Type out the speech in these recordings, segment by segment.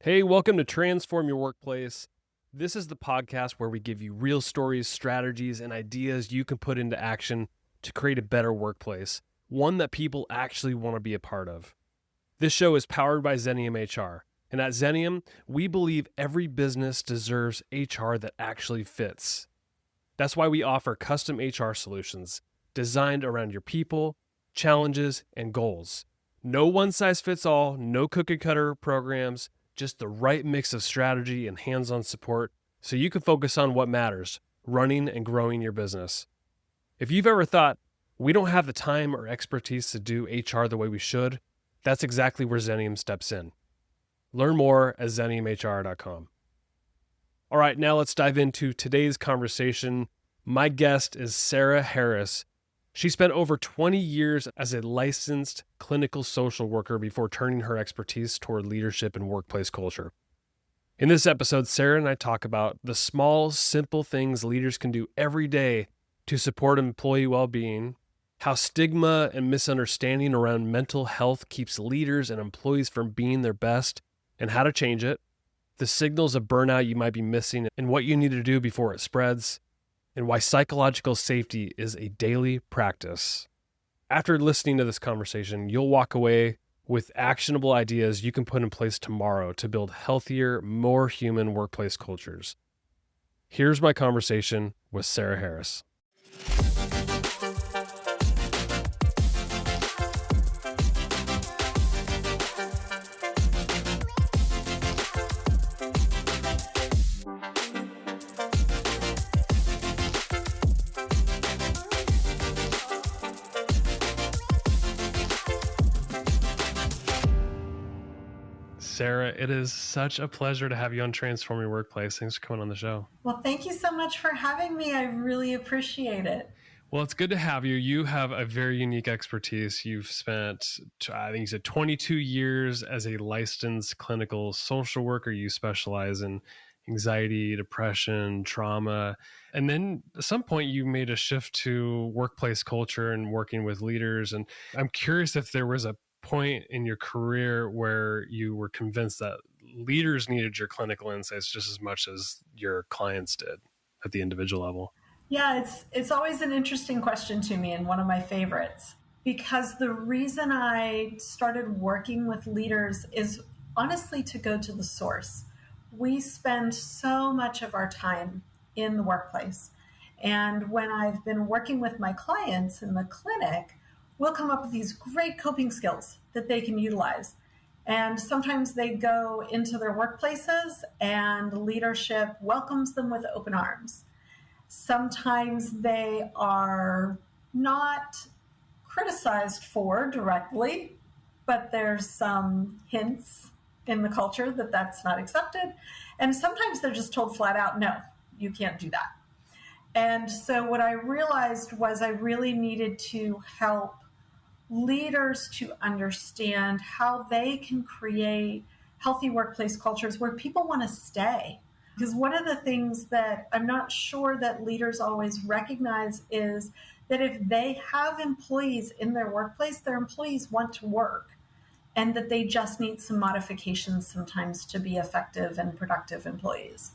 Hey, welcome to Transform Your Workplace. This is the podcast where we give you real stories, strategies, and ideas you can put into action to create a better workplace, one that people actually want to be a part of. This show is powered by Xenium HR, and at Xenium, we believe every business deserves HR that actually fits. That's why we offer custom HR solutions designed around your people, challenges, and goals. No one-size-fits-all, no cookie-cutter programs, just the right mix of strategy and hands-on support so you can focus on what matters, running and growing your business. If you've ever thought, we don't have the time or expertise to do HR the way we should, that's exactly where Xenium steps in. Learn more at xeniumhr.com. All right, now let's dive into today's conversation. My guest is Sarah Harris. She spent over 20 years as a licensed clinical social worker before turning her expertise toward leadership and workplace culture. In this episode, Sarah and I talk about the small, simple things leaders can do every day to support employee well-being, how stigma and misunderstanding around mental health keeps leaders and employees from being their best, and how to change it, the signals of burnout you might be missing and what you need to do before it spreads, and why psychological safety is a daily practice. After listening to this conversation, you'll walk away with actionable ideas you can put in place tomorrow to build healthier, more human workplace cultures. Here's my conversation with Sarah Harris. Sarah, it is such a pleasure to have you on Transform Your Workplace. Thanks for coming on the show. Well, thank you so much for having me. I really appreciate it. Well, it's good to have you. You have a very unique expertise. You've spent, I think you said 22 years as a licensed clinical social worker. You specialize in anxiety, depression, trauma. And then at some point you made a shift to workplace culture and working with leaders. And I'm curious if there was a point in your career where you were convinced that leaders needed your clinical insights just as much as your clients did at the individual level. Yeah, it's always an interesting question to me and one of my favorites, because the reason I started working with leaders is honestly to go to the source. We spend so much of our time in the workplace. And when I've been working with my clients in the clinic, we'll come up with these great coping skills that they can utilize. And sometimes they go into their workplaces and leadership welcomes them with open arms. Sometimes they are not criticized for directly, but there's some hints in the culture that that's not accepted. And sometimes they're just told flat out, no, you can't do that. And so what I realized was I really needed to help leaders to understand how they can create healthy workplace cultures where people want to stay. Because one of the things that I'm not sure that leaders always recognize is that if they have employees in their workplace, their employees want to work, and that they just need some modifications sometimes to be effective and productive employees.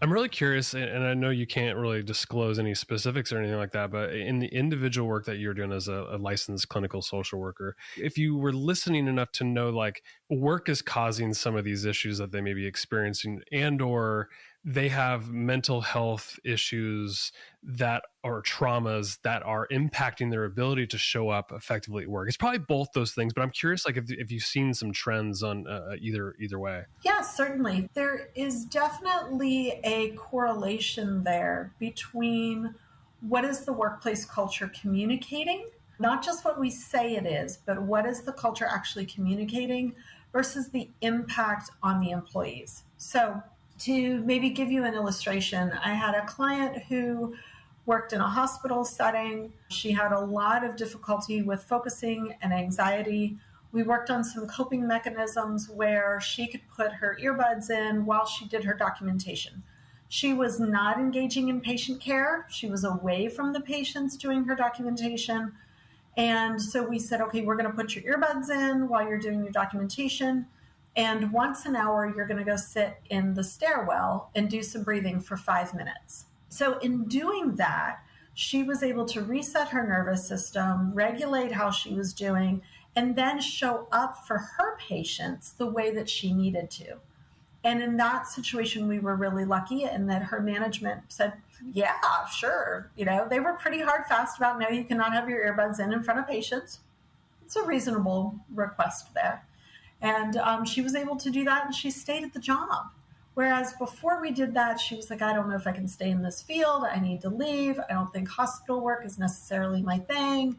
I'm really curious, and I know you can't really disclose any specifics or anything like that, but in the individual work that you're doing as a licensed clinical social worker, if you were listening enough to know like work is causing some of these issues that they may be experiencing, and or they have mental health issues that are traumas that are impacting their ability to show up effectively at work. It's probably both those things, but I'm curious, like if you've seen some trends on either way. Yeah, certainly. There is definitely a correlation there between what is the workplace culture communicating, not just what we say it is, but what is the culture actually communicating versus the impact on the employees. So to maybe give you an illustration, I had a client who worked in a hospital setting. She had a lot of difficulty with focusing and anxiety. We worked on some coping mechanisms where she could put her earbuds in while she did her documentation. She was not engaging in patient care. She was away from the patients doing her documentation. And so we said, okay, we're going to put your earbuds in while you're doing your documentation. And once an hour, you're going to go sit in the stairwell and do some breathing for 5 minutes. So in doing that, she was able to reset her nervous system, regulate how she was doing, and then show up for her patients the way that she needed to. And in that situation, we were really lucky in that her management said, yeah, sure. They were pretty hard, fast about, no, you cannot have your earbuds in front of patients. It's a reasonable request there. And she was able to do that, and she stayed at the job. Whereas before we did that, she was like, I don't know if I can stay in this field. I need to leave. I don't think hospital work is necessarily my thing.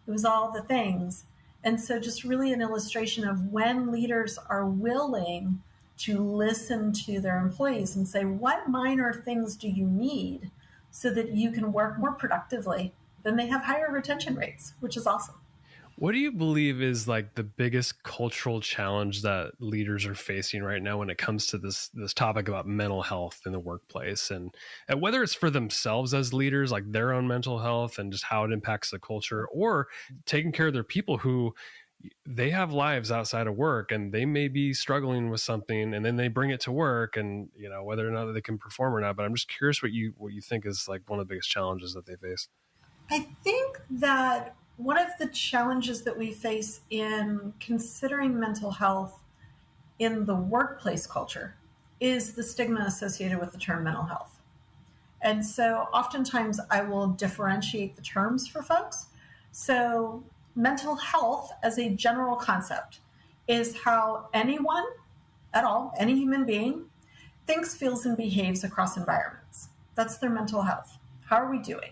It was all the things. And so just really an illustration of when leaders are willing to listen to their employees and say, what minor things do you need so that you can work more productively? Then they have higher retention rates, which is awesome. What do you believe is like the biggest cultural challenge that leaders are facing right now when it comes to this topic about mental health in the workplace, and whether it's for themselves as leaders, like their own mental health and just how it impacts the culture, or taking care of their people who they have lives outside of work and they may be struggling with something and then they bring it to work, and whether or not they can perform or not. But I'm just curious what you think is like one of the biggest challenges that they face. I think that one of the challenges that we face in considering mental health in the workplace culture is the stigma associated with the term mental health. And so oftentimes I will differentiate the terms for folks. So mental health as a general concept is how anyone at all, any human being, thinks, feels, and behaves across environments. That's their mental health. How are we doing?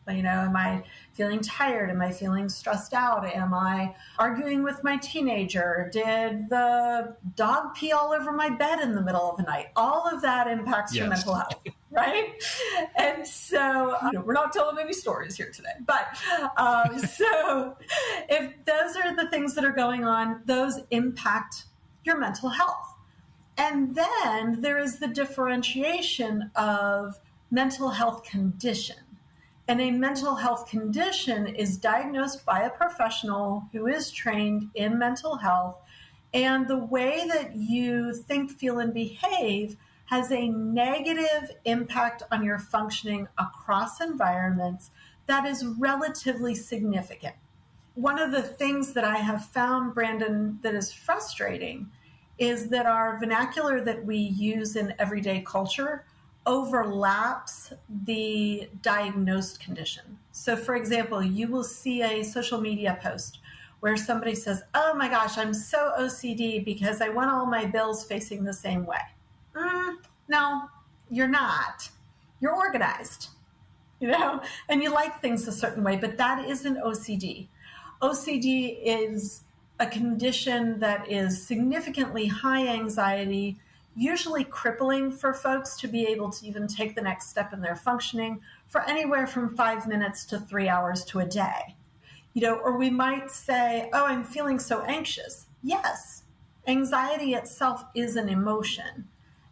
Am I feeling tired? Am I feeling stressed out? Am I arguing with my teenager? Did the dog pee all over my bed in the middle of the night? All of that impacts your mental health, right? And so we're not telling any stories here today. But so if those are the things that are going on, those impact your mental health. And then there is the differentiation of mental health condition. And a mental health condition is diagnosed by a professional who is trained in mental health. And the way that you think, feel, and behave has a negative impact on your functioning across environments that is relatively significant. One of the things that I have found, Brandon, that is frustrating is that our vernacular that we use in everyday culture overlaps the diagnosed condition. So for example, you will see a social media post where somebody says, oh my gosh, I'm so OCD because I want all my bills facing the same way. No, you're not. You're organized, and you like things a certain way, but that isn't OCD. OCD is a condition that is significantly high anxiety, usually crippling for folks to be able to even take the next step in their functioning for anywhere from 5 minutes to 3 hours to a day. Or we might say, oh, I'm feeling so anxious. Yes, anxiety itself is an emotion.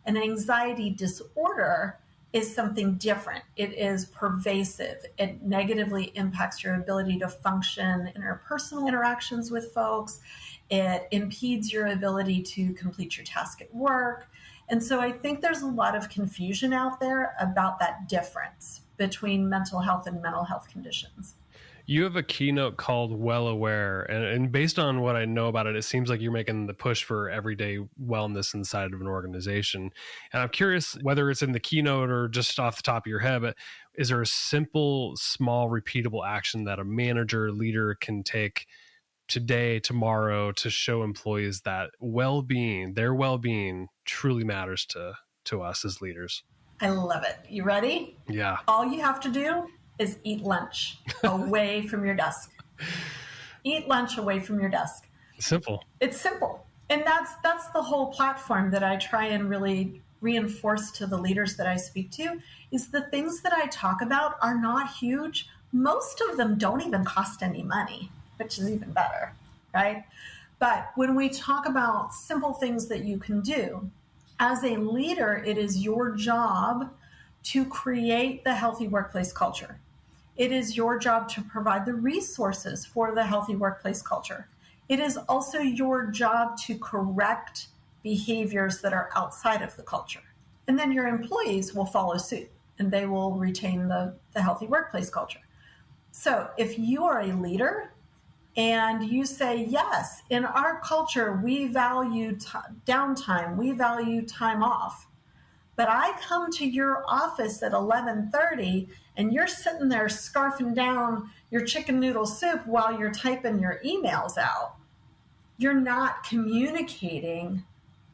An anxiety disorder is something different. It is pervasive. It negatively impacts your ability to function in interpersonal interactions with folks. It impedes your ability to complete your task at work. And so I think there's a lot of confusion out there about that difference between mental health and mental health conditions. You have a keynote called Well Aware, and based on what I know about it, it seems like you're making the push for everyday wellness inside of an organization. And I'm curious whether it's in the keynote or just off the top of your head, but is there a simple, small, repeatable action that a manager, leader can take today, tomorrow, to show employees that well-being, their well-being truly matters to us as leaders? I love it. You ready? Yeah. All you have to do is eat lunch away from your desk. Eat lunch away from your desk. Simple. It's simple. And that's the whole platform that I try and really reinforce to the leaders that I speak to, is the things that I talk about are not huge. Most of them don't even cost any money, which is even better, right? But when we talk about simple things that you can do, as a leader, it is your job to create the healthy workplace culture. It is your job to provide the resources for the healthy workplace culture. It is also your job to correct behaviors that are outside of the culture. And then your employees will follow suit and they will retain the healthy workplace culture. So if you are a leader and you say, yes, in our culture, we value downtime, we value time off, but I come to your office at 11:30 and you're sitting there scarfing down your chicken noodle soup while you're typing your emails out, you're not communicating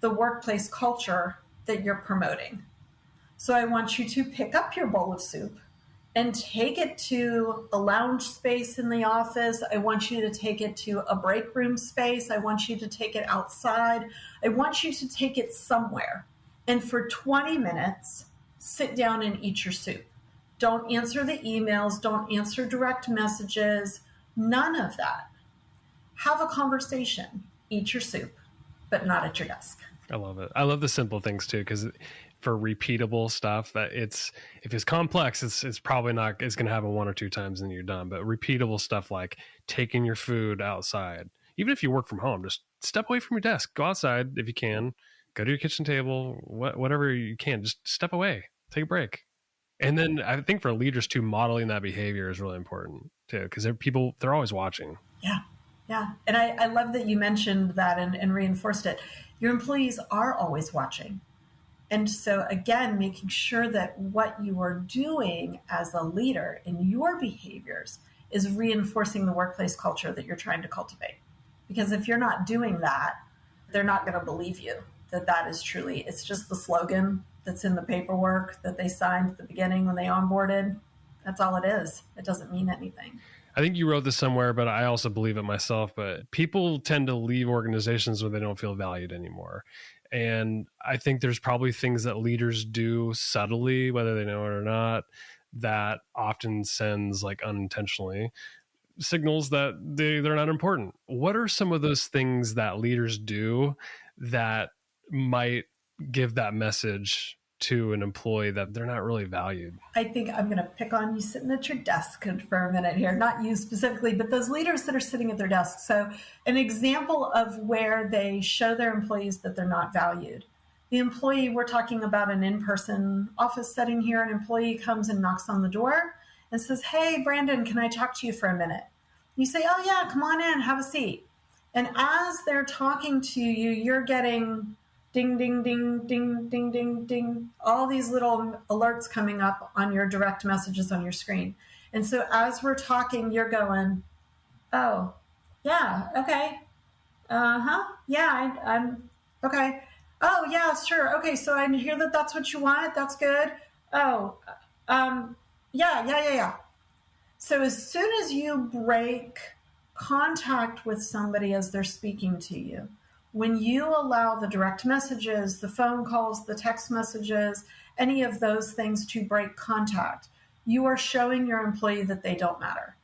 the workplace culture that you're promoting. So I want you to pick up your bowl of soup and take it to a lounge space in the office. I want you to take it to a break room space. I want you to take it outside. I want you to take it somewhere. And for 20 minutes, sit down and eat your soup. Don't answer the emails. Don't answer direct messages. None of that. Have a conversation. Eat your soup, but not at your desk. I love it. I love the simple things too, because for repeatable stuff, that if it's complex, it's probably not, it's going to happen one or two times and then you're done. But repeatable stuff like taking your food outside, even if you work from home, just step away from your desk, go outside if you can, go to your kitchen table, whatever you can, just step away, take a break. And then I think for leaders too, modeling that behavior is really important too, because they're always watching. Yeah. Yeah. And I love that you mentioned that and reinforced it. Your employees are always watching. And so again, making sure that what you are doing as a leader in your behaviors is reinforcing the workplace culture that you're trying to cultivate. Because if you're not doing that, they're not going to believe you that is truly, it's just the slogan that's in the paperwork that they signed at the beginning when they onboarded. That's all it is. It doesn't mean anything. I think you wrote this somewhere, but I also believe it myself. But people tend to leave organizations when they don't feel valued anymore. And I think there's probably things that leaders do subtly, whether they know it or not, that often sends, like unintentionally, signals that they're not important. What are some of those things that leaders do that might give that message to an employee that they're not really valued? I think I'm going to pick on you sitting at your desk for a minute here, not you specifically, but those leaders that are sitting at their desks. So an example of where they show their employees that they're not valued. The employee, we're talking about an in-person office setting here. An employee comes and knocks on the door and says, hey, Brandon, can I talk to you for a minute? You say, oh yeah, come on in, have a seat. And as they're talking to you, you're getting ding, ding, ding, ding, ding, ding, ding, all these little alerts coming up on your direct messages on your screen. And so as we're talking, you're going, oh, yeah, okay. Yeah, I'm okay. Oh, yeah, sure. Okay, so I hear that that's what you want. That's good. Oh, yeah. So as soon as you break contact with somebody as they're speaking to you, when you allow the direct messages, the phone calls, the text messages, any of those things to break contact, you are showing your employee that they don't matter.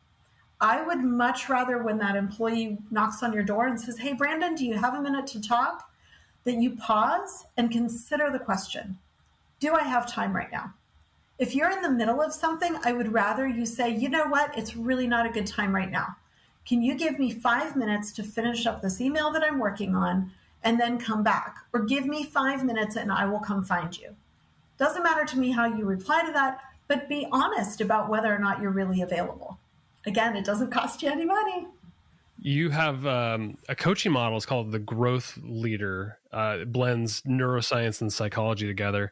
I would much rather when that employee knocks on your door and says, hey, Brandon, do you have a minute to talk? That you pause and consider the question. Do I have time right now? If you're in the middle of something, I would rather you say, you know what? It's really not a good time right now. Can you give me 5 minutes to finish up this email that I'm working on and then come back? Or give me 5 minutes and I will come find you. Doesn't matter to me how you reply to that, but be honest about whether or not you're really available. Again, it doesn't cost you any money. You have a coaching model. It's called the Growth Leader. It blends neuroscience and psychology together.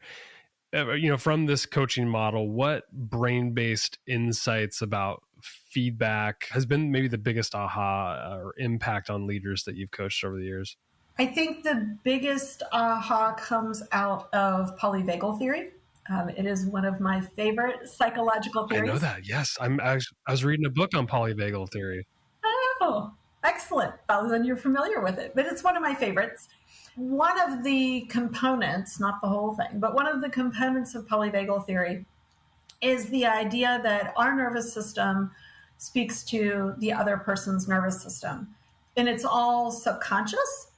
From this coaching model, what brain-based insights about feedback has been maybe the biggest aha or impact on leaders that you've coached over the years? I think the biggest aha comes out of polyvagal theory. It is one of my favorite psychological theories. I know that, yes. I was reading a book on polyvagal theory. Oh, excellent. Well, then you're familiar with it, but it's one of my favorites. One of the components, not the whole thing, but one of the components of polyvagal theory is the idea that our nervous system speaks to the other person's nervous system, and it's all subconscious.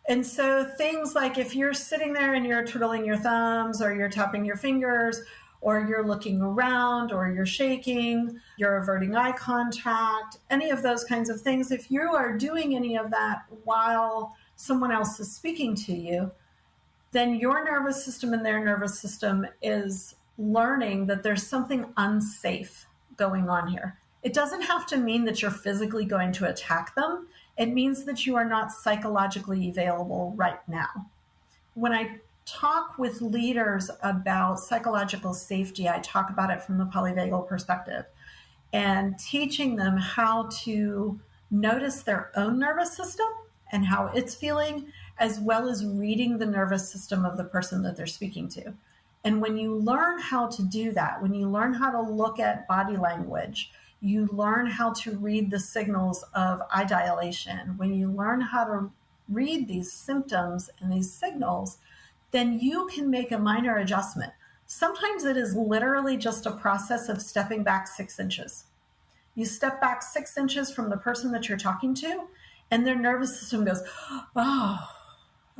And so things like if you're sitting there and you're twiddling your thumbs or you're tapping your fingers or you're looking around or you're shaking, you're averting eye contact, any of those kinds of things, if you are doing any of that while someone else is speaking to you, then your nervous system and their nervous system is learning that there's something unsafe going on here. It doesn't have to mean that you're physically going to attack them. It means that you are not psychologically available right now. When I talk with leaders about psychological safety, I talk about it from the polyvagal perspective and teaching them how to notice their own nervous system and how it's feeling, as well as reading the nervous system of the person that they're speaking to. And when you learn how to do that, when you learn how to look at body language, you learn how to read the signals of eye dilation, when you learn how to read these symptoms and these signals, then you can make a minor adjustment. Sometimes it is literally just a process of stepping back 6 inches. You step back 6 inches from the person that you're talking to, and their nervous system goes, oh,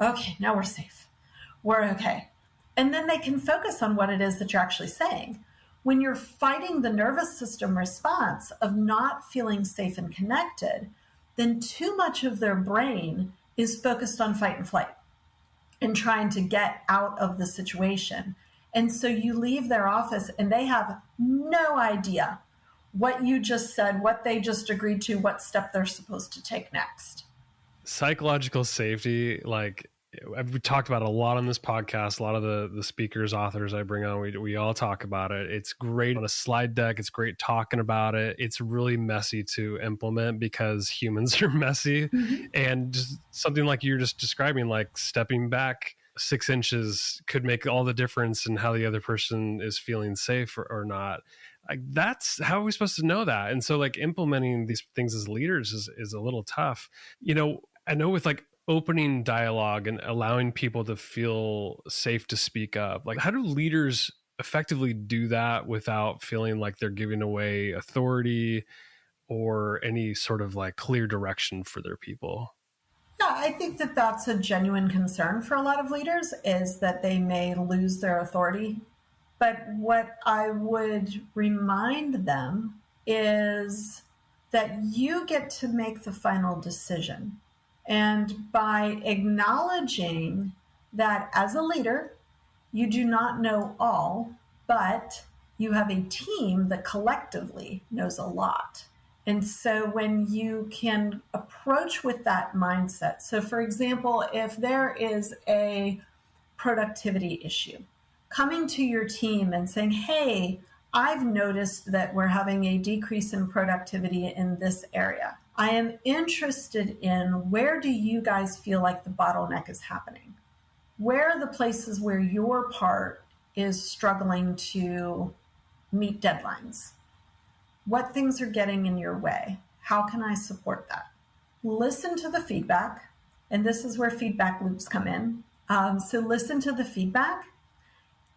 okay, now we're safe. We're okay. And then they can focus on what it is that you're actually saying. When you're fighting the nervous system response of not feeling safe and connected, then too much of their brain is focused on fight and flight and trying to get out of the situation. And so you leave their office and they have no idea what you just said, what they just agreed to, what step they're supposed to take next. Psychological safety, like we talked about a lot on this podcast. A lot of the speakers, authors I bring on, we all talk about it. It's great on a slide deck. It's great talking about it. It's really messy to implement because humans are messy. Mm-hmm. And just something like you're just describing, like stepping back 6 inches could make all the difference in how the other person is feeling safe or not. Like, that's how are we supposed to know that? And so like implementing these things as leaders is a little tough. You know, I know with like opening dialogue and allowing people to feel safe to speak up, like how do leaders effectively do that without feeling like they're giving away authority or any sort of like clear direction for their people? Yeah, I think that that's a genuine concern for a lot of leaders, is that they may lose their authority. But what I would remind them is that you get to make the final decision. And by acknowledging that as a leader, you do not know all, but you have a team that collectively knows a lot. And so when you can approach with that mindset, so for example, if there is a productivity issue, coming to your team and saying, hey, I've noticed that we're having a decrease in productivity in this area. I am interested in, where do you guys feel like the bottleneck is happening? Where are the places where your part is struggling to meet deadlines? What things are getting in your way? How can I support that? Listen to the feedback. And this is where feedback loops come in. So listen to the feedback.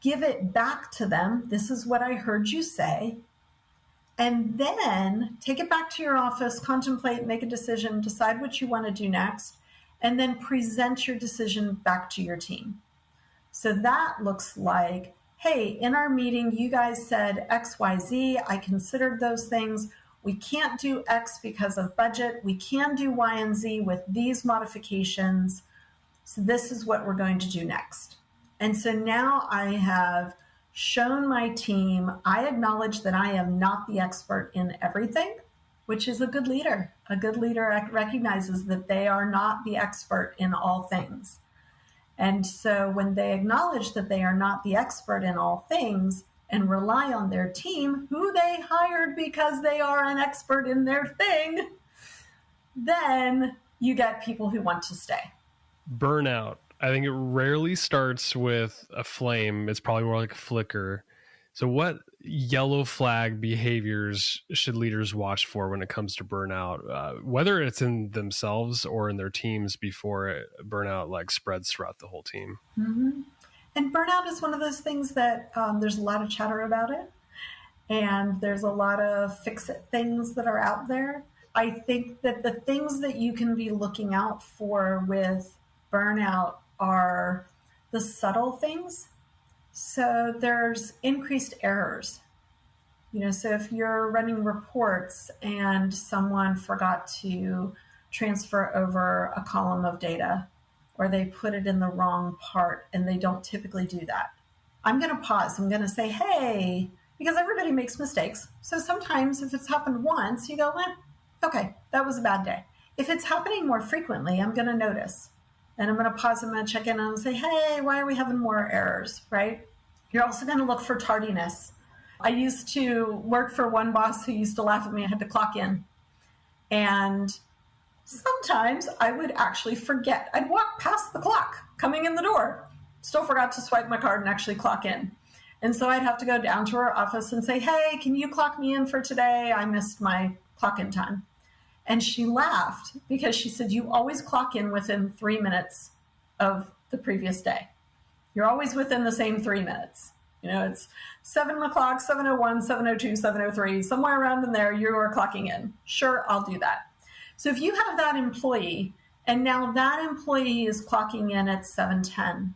Give it back to them. This is what I heard you say. And then take it back to your office, contemplate, make a decision, decide what you want to do next, and then present your decision back to your team. So that looks like, hey, in our meeting, you guys said X, Y, Z. I considered those things. We can't do X because of budget. We can do Y and Z with these modifications. So this is what we're going to do next. And so now I have shown my team, I acknowledge that I am not the expert in everything, which is a good leader. A good leader recognizes that they are not the expert in all things. And so when they acknowledge that they are not the expert in all things and rely on their team, who they hired because they are an expert in their thing, then you get people who want to stay. Burnout. I think it rarely starts with a flame. It's probably more like a flicker. So what yellow flag behaviors should leaders watch for when it comes to burnout, whether it's in themselves or in their teams before burnout like spreads throughout the whole team? Mm-hmm. And burnout is one of those things that there's a lot of chatter about it. And there's a lot of fix-it things that are out there. I think that the things that you can be looking out for with burnout are the subtle things. So there's increased errors. So if you're running reports and someone forgot to transfer over a column of data, or they put it in the wrong part, and they don't typically do that. I'm going to pause. I'm going to say, hey, because everybody makes mistakes. So sometimes if it's happened once, you go, okay, that was a bad day. If it's happening more frequently, I'm going to notice. And I'm going to pause, I'm going to check in and say, hey, why are we having more errors, right? You're also going to look for tardiness. I used to work for one boss who used to laugh at me. I had to clock in. And sometimes I would actually forget. I'd walk past the clock coming in the door, still forgot to swipe my card and actually clock in. And so I'd have to go down to her office and say, hey, can you clock me in for today? I missed my clock in time. And she laughed because she said, you always clock in within 3 minutes of the previous day. You're always within the same 3 minutes. You know, it's 7 o'clock, 7:01, 7:02, 7:03, somewhere around in there, you're clocking in. Sure, I'll do that. So if you have that employee, and now that employee is clocking in at 7:10,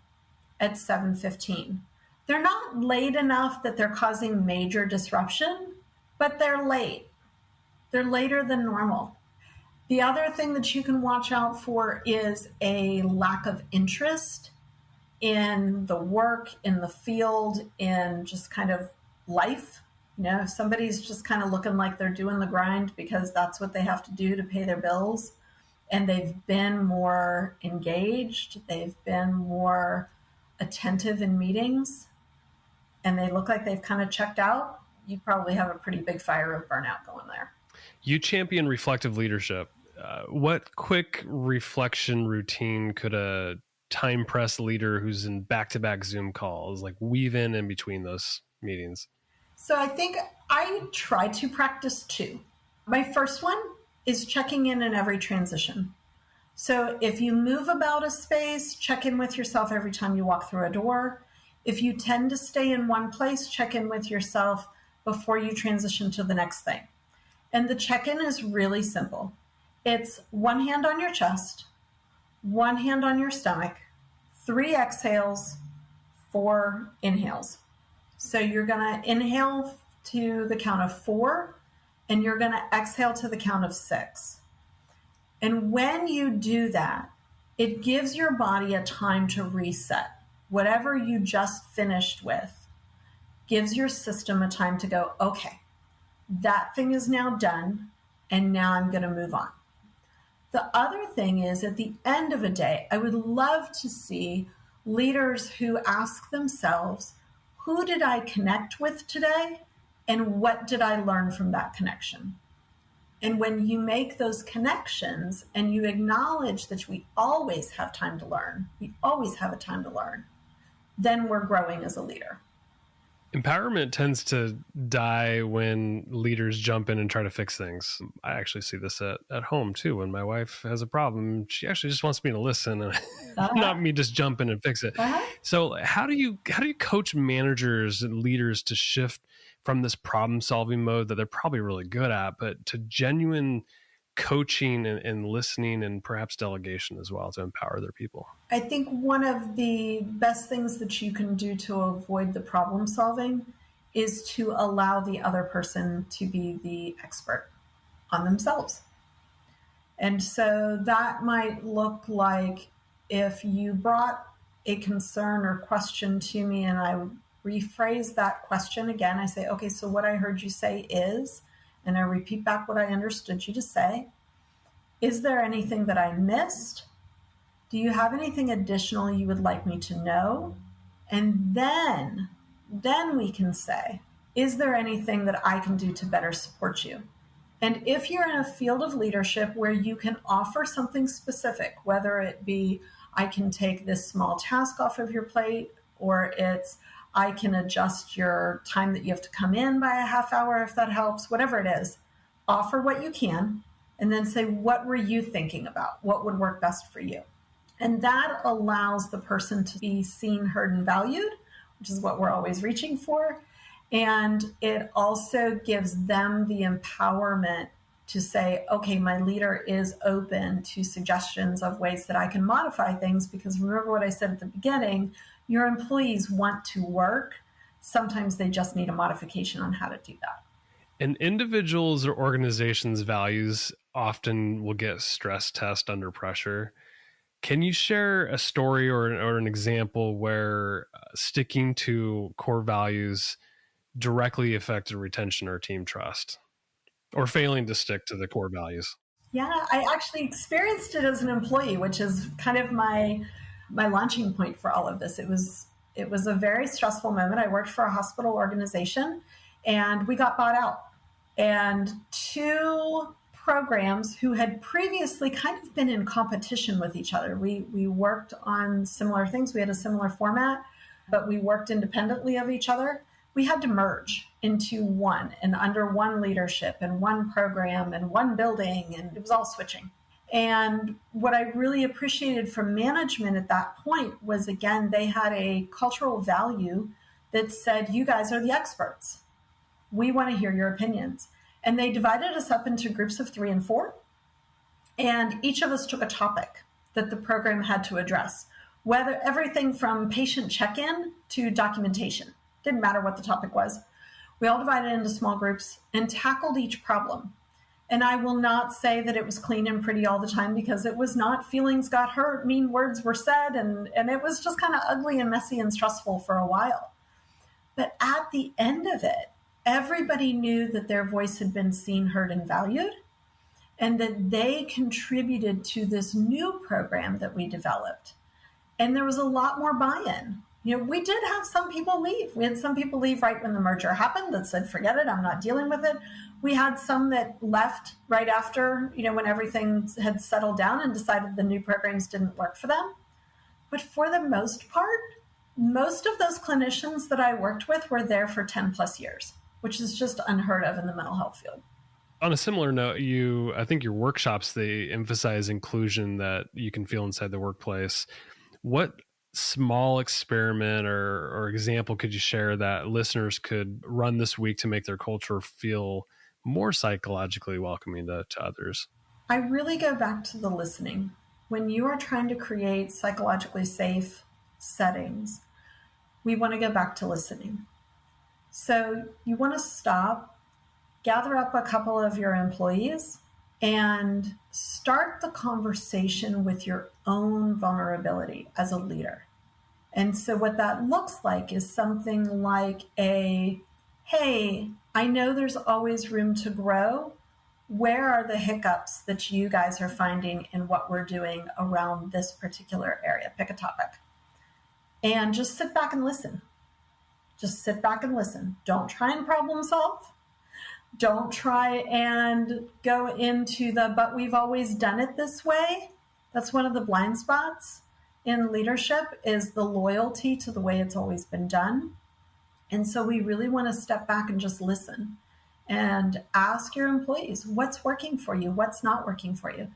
at 7:15, they're not late enough that they're causing major disruption, but they're late. They're later than normal. The other thing that you can watch out for is a lack of interest in the work, in the field, in just kind of life. You know, if somebody's just kind of looking like they're doing the grind because that's what they have to do to pay their bills, and they've been more engaged, they've been more attentive in meetings, and they look like they've kind of checked out, you probably have a pretty big fire of burnout going there. You champion reflective leadership. What quick reflection routine could a time-pressed leader who's in back-to-back Zoom calls like weave in between those meetings? So I think I try to practice two. My first one is checking in every transition. So if you move about a space, check in with yourself every time you walk through a door. If you tend to stay in one place, check in with yourself before you transition to the next thing. And the check-in is really simple. It's one hand on your chest, one hand on your stomach, 3 exhales, 4 inhales. So you're going to inhale to the count of 4, and you're going to exhale to the count of 6. And when you do that, it gives your body a time to reset. Whatever you just finished with gives your system a time to go, okay, that thing is now done, and now I'm going to move on. The other thing is, at the end of a day, I would love to see leaders who ask themselves, who did I connect with today, and what did I learn from that connection? And when you make those connections and you acknowledge that we always have time to learn, we always have a time to learn, then we're growing as a leader. Empowerment tends to die when leaders jump in and try to fix things. I actually see this at home too. When my wife has a problem, she actually just wants me to listen and not me just jump in and fix it. So how do you coach managers and leaders to shift from this problem solving mode that they're probably really good at, but to genuine coaching and listening and perhaps delegation as well to empower their people? I think one of the best things that you can do to avoid the problem solving is to allow the other person to be the expert on themselves. And so that might look like if you brought a concern or question to me and I rephrase that question again, I say, okay, so what I heard you say is, and I repeat back what I understood you to say. Is there anything that I missed? Do you have anything additional you would like me to know? And then we can say, is there anything that I can do to better support you? And if you're in a field of leadership where you can offer something specific, whether it be, I can take this small task off of your plate, or it's, I can adjust your time that you have to come in by a half hour if that helps, whatever it is, offer what you can, and then say, what were you thinking about? What would work best for you? And that allows the person to be seen, heard, and valued, which is what we're always reaching for. And it also gives them the empowerment to say, okay, my leader is open to suggestions of ways that I can modify things, because remember what I said at the beginning, your employees want to work. Sometimes they just need a modification on how to do that. And individuals or organizations' values often will get stress test under pressure. Can you share a story or an example where sticking to core values directly affected retention or team trust, or failing to stick to the core values? Yeah, I actually experienced it as an employee, which is kind of my launching point for all of this. It was a very stressful moment. I worked for a hospital organization and we got bought out. And two programs who had previously kind of been in competition with each other. We worked on similar things. We had a similar format, but we worked independently of each other. We had to merge into one and under one leadership and one program and one building, and it was all switching. And what I really appreciated from management at that point was, again, they had a cultural value that said, you guys are the experts. We want to hear your opinions. And they divided us up into groups of 3 and 4. And each of us took a topic that the program had to address, whether everything from patient check-in to documentation. Didn't matter what the topic was. We all divided into small groups and tackled each problem. And I will not say that it was clean and pretty all the time, because it was not. Feelings got hurt, mean words were said, and it was just kind of ugly and messy and stressful for a while. But at the end of it, everybody knew that their voice had been seen, heard, and valued, and that they contributed to this new program that we developed. And there was a lot more buy-in. We did have some people leave. We had some people leave right when the merger happened that said, forget it, I'm not dealing with it. We had some that left right after, when everything had settled down and decided the new programs didn't work for them. But for the most part, most of those clinicians that I worked with were there for 10 plus years, which is just unheard of in the mental health field. On a similar note, I think your workshops, they emphasize inclusion that you can feel inside the workplace. What small experiment or example could you share that listeners could run this week to make their culture feel more psychologically welcoming to others? I really go back to the listening. When you are trying to create psychologically safe settings, we want to go back to listening. So you want to stop, gather up a couple of your employees, and start the conversation with your own vulnerability as a leader. And so what that looks like is something like hey, I know there's always room to grow. Where are the hiccups that you guys are finding in what we're doing around this particular area? Pick a topic. And just sit back and listen. Just sit back and listen. Don't try and problem solve. Don't try and go into but we've always done it this way. That's one of the blind spots in leadership, is the loyalty to the way it's always been done. And so we really want to step back and just listen and ask your employees, what's working for you? What's not working for you?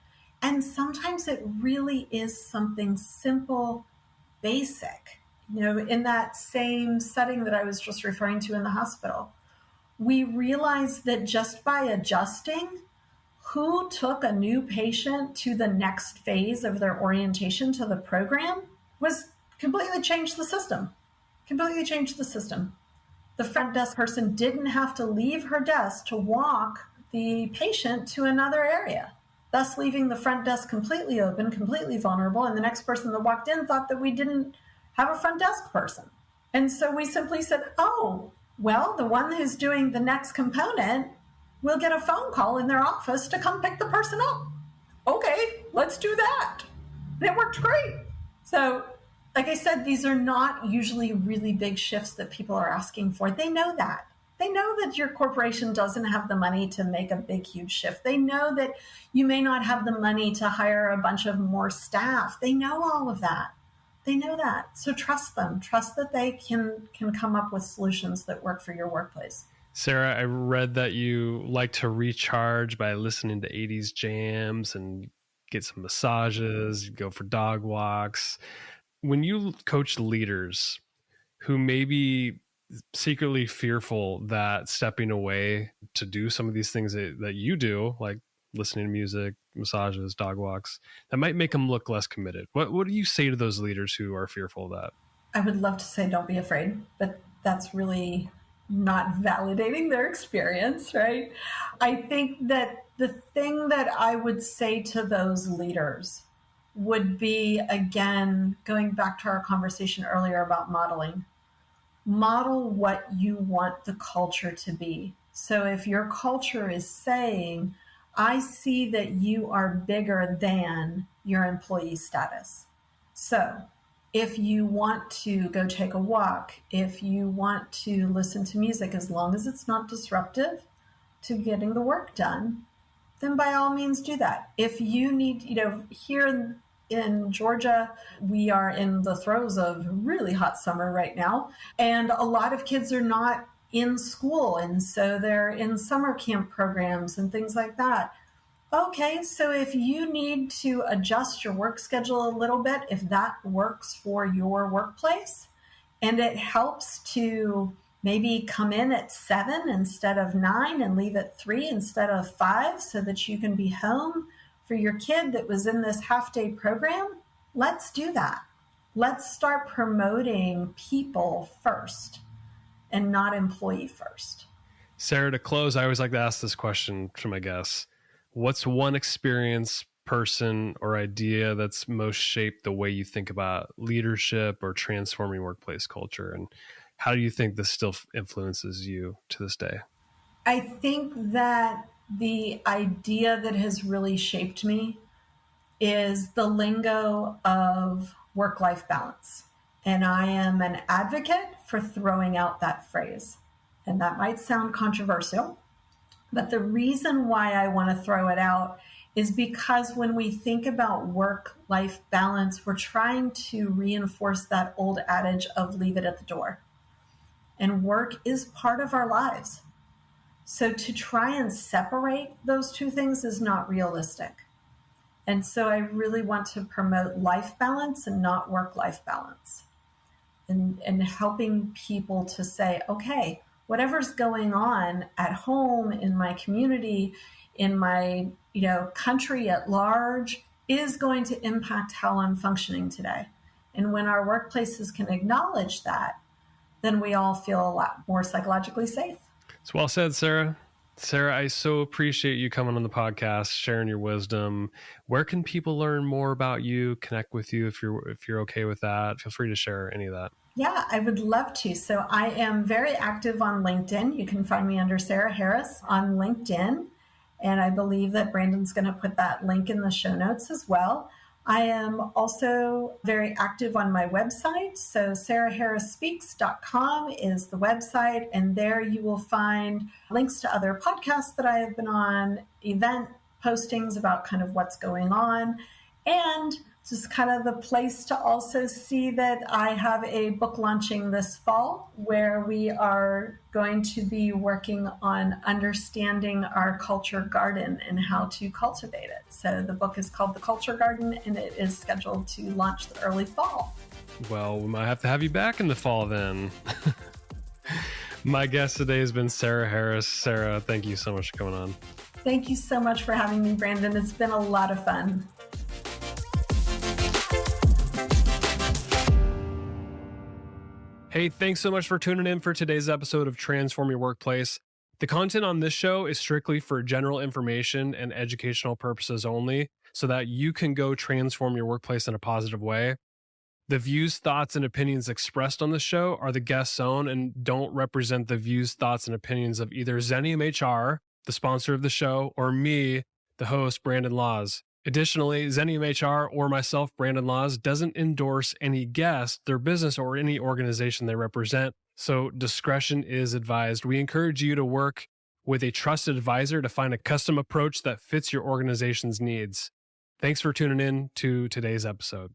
And sometimes it really is something simple, basic. In that same setting that I was just referring to in the hospital, we realized that just by adjusting who took a new patient to the next phase of their orientation to the program was completely changed the system. Completely changed the system. The front desk person didn't have to leave her desk to walk the patient to another area, thus leaving the front desk completely open, completely vulnerable, and the next person that walked in thought that we didn't have a front desk person. And so we simply said, oh, well, the one who's doing the next component will get a phone call in their office to come pick the person up. Okay, let's do that. And it worked great. So, like I said, these are not usually really big shifts that people are asking for. They know that. They know that your corporation doesn't have the money to make a big, huge shift. They know that you may not have the money to hire a bunch of more staff. They know all of that. They know that. So trust them. Trust that they can come up with solutions that work for your workplace. Sarah, I read that you like to recharge by listening to 80s jams and get some massages, go for dog walks. When you coach leaders who may be secretly fearful that stepping away to do some of these things that you do, like listening to music, massages, dog walks, that might make them look less committed. What do you say to those leaders who are fearful of that? I would love to say don't be afraid, but that's really not validating their experience, right? I think that the thing that I would say to those leaders would be, again, going back to our conversation earlier about modeling. Model what you want the culture to be. So if your culture is saying, I see that you are bigger than your employee status. So if you want to go take a walk, if you want to listen to music, as long as it's not disruptive to getting the work done, then by all means do that. If you need, here in Georgia, we are in the throes of really hot summer right now, and a lot of kids are not in school, and so they're in summer camp programs and things like that. Okay, so if you need to adjust your work schedule a little bit, if that works for your workplace, and it helps to maybe come in at 7 instead of 9 and leave at 3 instead of 5 so that you can be home for your kid that was in this half-day program, let's do that. Let's start promoting people first and not employee first. Sarah, to close, I always like to ask this question to my guests. What's one experience, person, or idea that's most shaped the way you think about leadership or transforming workplace culture? And how do you think this still influences you to this day? I think that the idea that has really shaped me is the lingo of work-life balance. And I am an advocate for throwing out that phrase. And that might sound controversial, but the reason why I want to throw it out is because when we think about work-life balance, we're trying to reinforce that old adage of leave it at the door. And work is part of our lives. So to try and separate those two things is not realistic. And so I really want to promote life balance and not work-life balance. And helping people to say, okay, whatever's going on at home, in my community, in my country at large, is going to impact how I'm functioning today. And when our workplaces can acknowledge that, then we all feel a lot more psychologically safe. It's well said, Sarah. Sarah, I so appreciate you coming on the podcast, sharing your wisdom. Where can people learn more about you, connect with you if you're okay with that? Feel free to share any of that. Yeah, I would love to. So I am very active on LinkedIn. You can find me under Sarah Harris on LinkedIn. And I believe that Brandon's going to put that link in the show notes as well. I am also very active on my website. So sarahharrisspeaks.com is the website. And there you will find links to other podcasts that I have been on, event postings about kind of what's going on, and just kind of the place to also see that I have a book launching this fall where we are going to be working on understanding our culture garden and how to cultivate it. So the book is called The Culture Garden, and it is scheduled to launch the early fall. Well, we might have to have you back in the fall then. My guest today has been Sarah Harris. Sarah, thank you so much for coming on. Thank you so much for having me, Brandon. It's been a lot of fun. Hey, thanks so much for tuning in for today's episode of Transform Your Workplace. The content on this show is strictly for general information and educational purposes only, so that you can go transform your workplace in a positive way. The views, thoughts, and opinions expressed on the show are the guest's own and don't represent the views, thoughts, and opinions of either Xenium HR, the sponsor of the show, or me, the host, Brandon Laws. Additionally, Xenium HR or myself, Brandon Laws, doesn't endorse any guest, their business, or any organization they represent, so discretion is advised. We encourage you to work with a trusted advisor to find a custom approach that fits your organization's needs. Thanks for tuning in to today's episode.